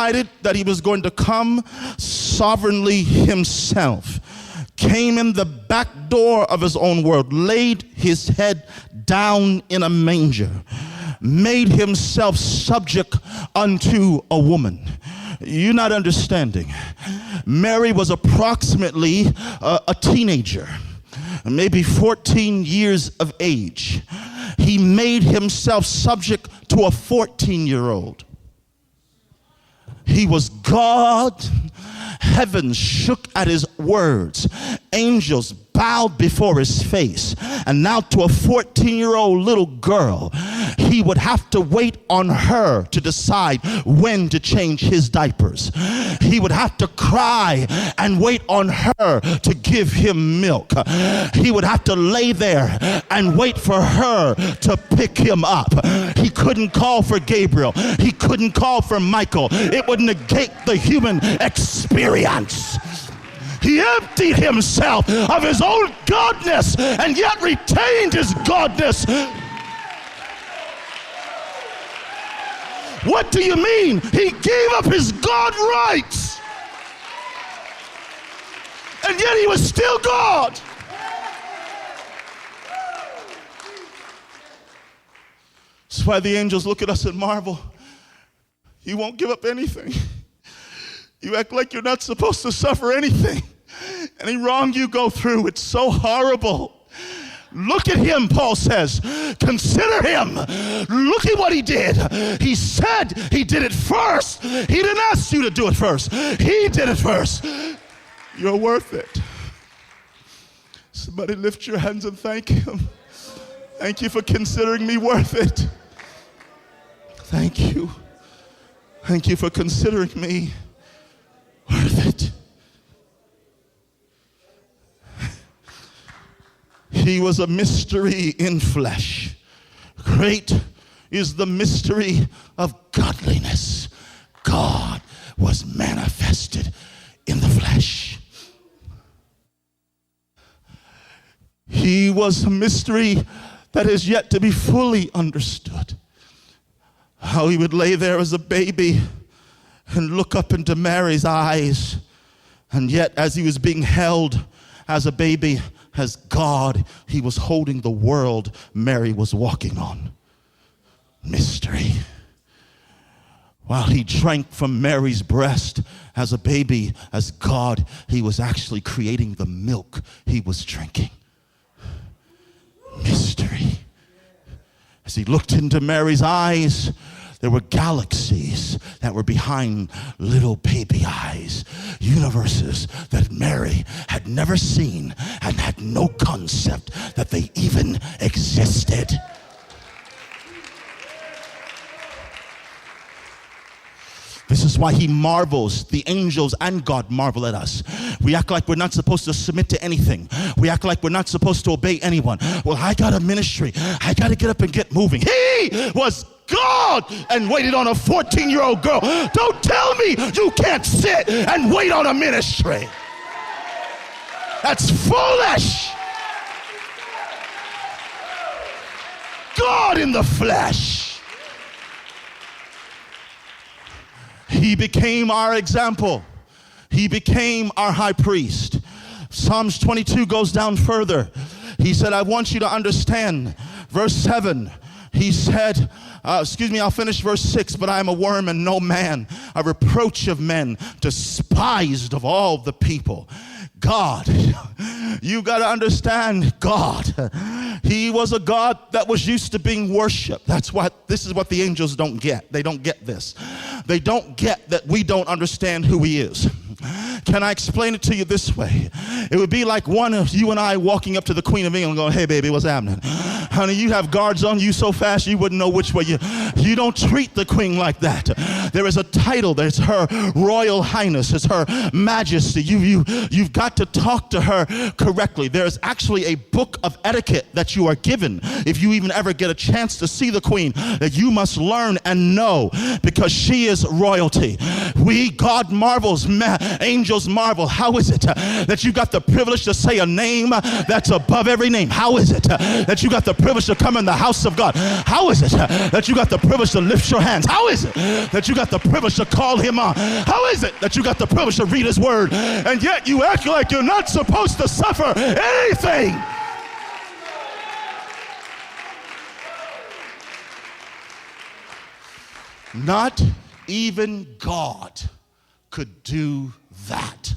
decided that he was going to come sovereignly himself, came in the back door of his own world, laid his head down in a manger, made himself subject unto a woman. You're not understanding. Mary was approximately a teenager, maybe 14 years of age. He made himself subject to a 14-year-old. He was God. Heaven shook at his words. Angels bowed before his face. And now to a 14-year-old little girl, he would have to wait on her to decide when to change his diapers. He would have to cry and wait on her to give him milk. He would have to lay there and wait for her to pick him up. He couldn't call for Gabriel. He couldn't call for Michael. It would negate the human experience. He emptied himself of his own godness and yet retained his godness. What do you mean? He gave up his God rights, and yet he was still God. That's why the angels look at us and marvel. You won't give up anything. You act like you're not supposed to suffer anything. Any wrong you go through, it's so horrible. Look at him, Paul says. Consider him. Look at what he did. He said he did it first. He didn't ask you to do it first. He did it first. You're worth it. Somebody lift your hands and thank him. Thank you for considering me worth it. Thank you. Thank you for considering me worth it. He was a mystery in flesh. Great is the mystery of godliness. God was manifested in the flesh. He was a mystery that is yet to be fully understood. How he would lay there as a baby and look up into Mary's eyes, and yet as he was being held as a baby, as God, he was holding the world Mary was walking on. Mystery. While he drank from Mary's breast as a baby, as God, he was actually creating the milk he was drinking. Mystery. As he looked into Mary's eyes, there were galaxies that were behind little baby eyes, universes that Mary had never seen and had no concept that they even existed. This is why he marvels. The angels and God marvel at us. We act like we're not supposed to submit to anything. We act like we're not supposed to obey anyone. Well, I got a ministry. I got to get up and get moving. He was God and waited on a 14-year-old girl. Don't tell me you can't sit and wait on a ministry. That's foolish. God in the flesh. He became our example. He became our high priest. Psalms 22 goes down further. He said, I want you to understand. Verse 7, he said, I'll finish verse 6. But I am a worm and no man, a reproach of men, despised of all the people. God, you got to understand God. He was a God that was used to being worshiped. This is what the angels don't get. They don't get this. They don't get that we don't understand who he is. Can I explain it to you this way? It would be like one of you and I walking up to the Queen of England going, hey baby, what's happening? Honey, you have guards on you so fast you wouldn't know which way you don't treat the Queen like that. There is a title. There's her Royal Highness. It's her Majesty. You've got to talk to her correctly. There's actually a book of etiquette that you are given if you even ever get a chance to see the Queen that you must learn and know, because she is royalty. God marvels, angels marvel. How is it that you got the privilege to say a name that's above every name? How is it that you got the privilege to come in the house of God? How is it that you got the privilege to lift your hands? How is it that you got got the privilege to call him on? How is it that you got the privilege to read his word, and yet you act like you're not supposed to suffer anything? Not even God could do that.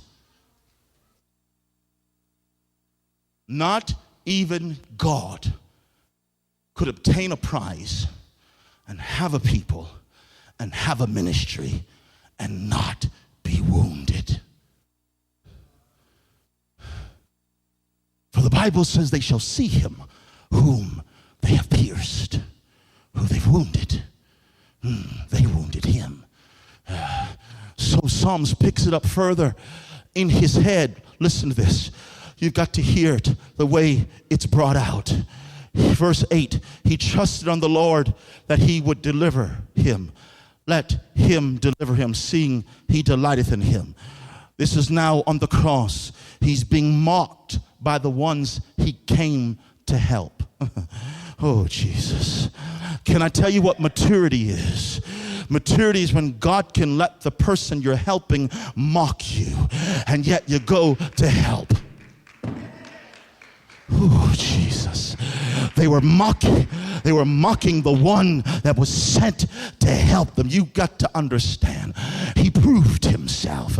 Not even God could obtain a prize and have a people and have a ministry and not be wounded. For the Bible says they shall see him whom they have pierced, who they've wounded. They wounded him. So Psalms picks it up further in his head. Listen to this. You've got to hear it the way it's brought out. Verse 8, he trusted on the Lord that he would deliver him. Let him deliver him, seeing he delighteth in him. This is now on the cross. He's being mocked by the ones he came to help. Oh, Jesus. Can I tell you what maturity is? Maturity is when God can let the person you're helping mock you, and yet you go to help. Oh, Jesus. They were mocking the one that was sent to help them. You got to understand. He proved himself.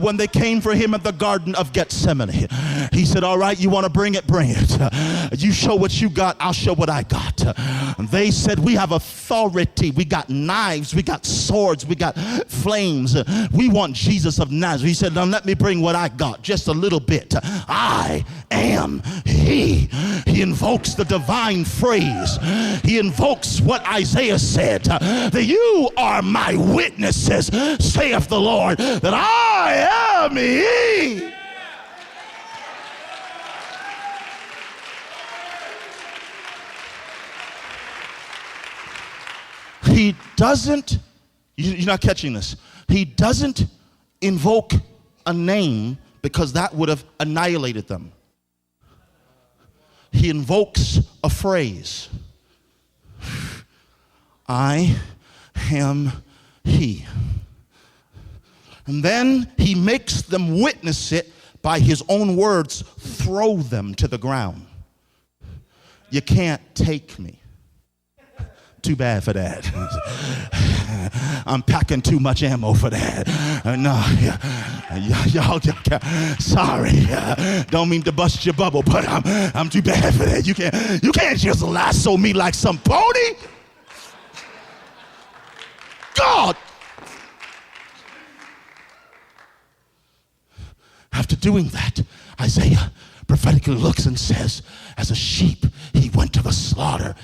When they came for him at the Garden of Gethsemane, he said, all right, you want to bring it, bring it. You show what you got, I'll show what I got. They said, we have authority. We got knives, we got swords, we got flames. We want Jesus of Nazareth. He said, now let me bring what I got, just a little bit. I am he. He invokes the divine phrase. He invokes what Isaiah said, that you are my witnesses, saith the Lord, that I am he. He doesn't, you're not catching this, he doesn't invoke a name because that would have annihilated them. He invokes a phrase. I am he. And then he makes them witness it by his own words, throw them to the ground. You can't take me. Too bad for that. I'm packing too much ammo for that. No, y'all, sorry. Don't mean to bust your bubble, but I'm too bad for that. You can't just lasso me like some pony. God. After doing that, Isaiah prophetically looks and says, as a sheep, he went to the slaughter.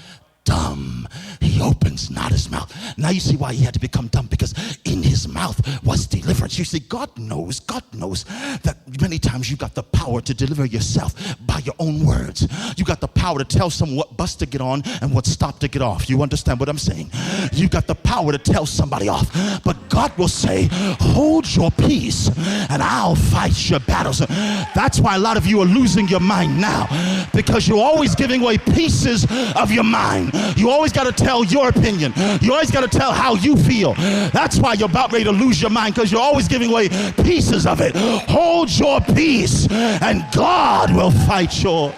Dumb. He opens not his mouth. Now you see why he had to become dumb, because in his mouth was deliverance. You see, God knows that many times you got the power to deliver yourself by your own words. You got the power to tell someone what bus to get on and what stop to get off. You understand what I'm saying? You got the power to tell somebody off. But God will say, hold your peace and I'll fight your battles. That's why a lot of you are losing your mind now, because you're always giving away pieces of your mind. You always got to tell your opinion. You always got to tell how you feel. That's why you're about ready to lose your mind, because you're always giving away pieces of it. Hold your peace and God will fight your.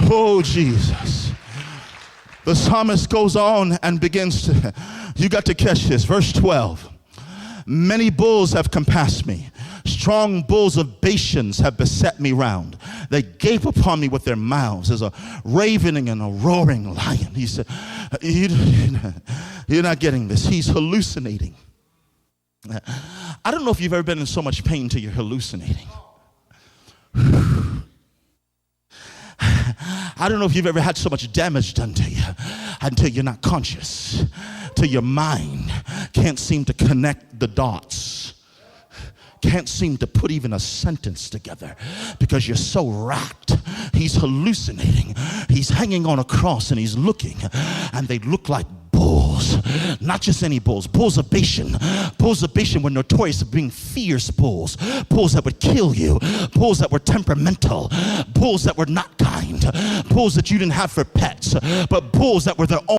Oh, Jesus. The psalmist goes on and begins to, you got to catch this. Verse 12. Many bulls have compassed me. Strong bulls of Bashan have beset me round. They gape upon me with their mouths as a ravening and a roaring lion. He said, you're not getting this. He's hallucinating. I don't know if you've ever been in so much pain till you're hallucinating. I don't know if you've ever had so much damage done to you until you're not conscious, till your mind can't seem to connect the dots, can't seem to put even a sentence together because you're so racked. He's hallucinating. He's hanging on a cross and he's looking, and they look like bulls. Not just any bulls. Bulls of Bashan. Bulls of Bashan were notorious for being fierce bulls. Bulls that would kill you. Bulls that were temperamental. Bulls that were not kind. Bulls that you didn't have for pets. But bulls that were their own.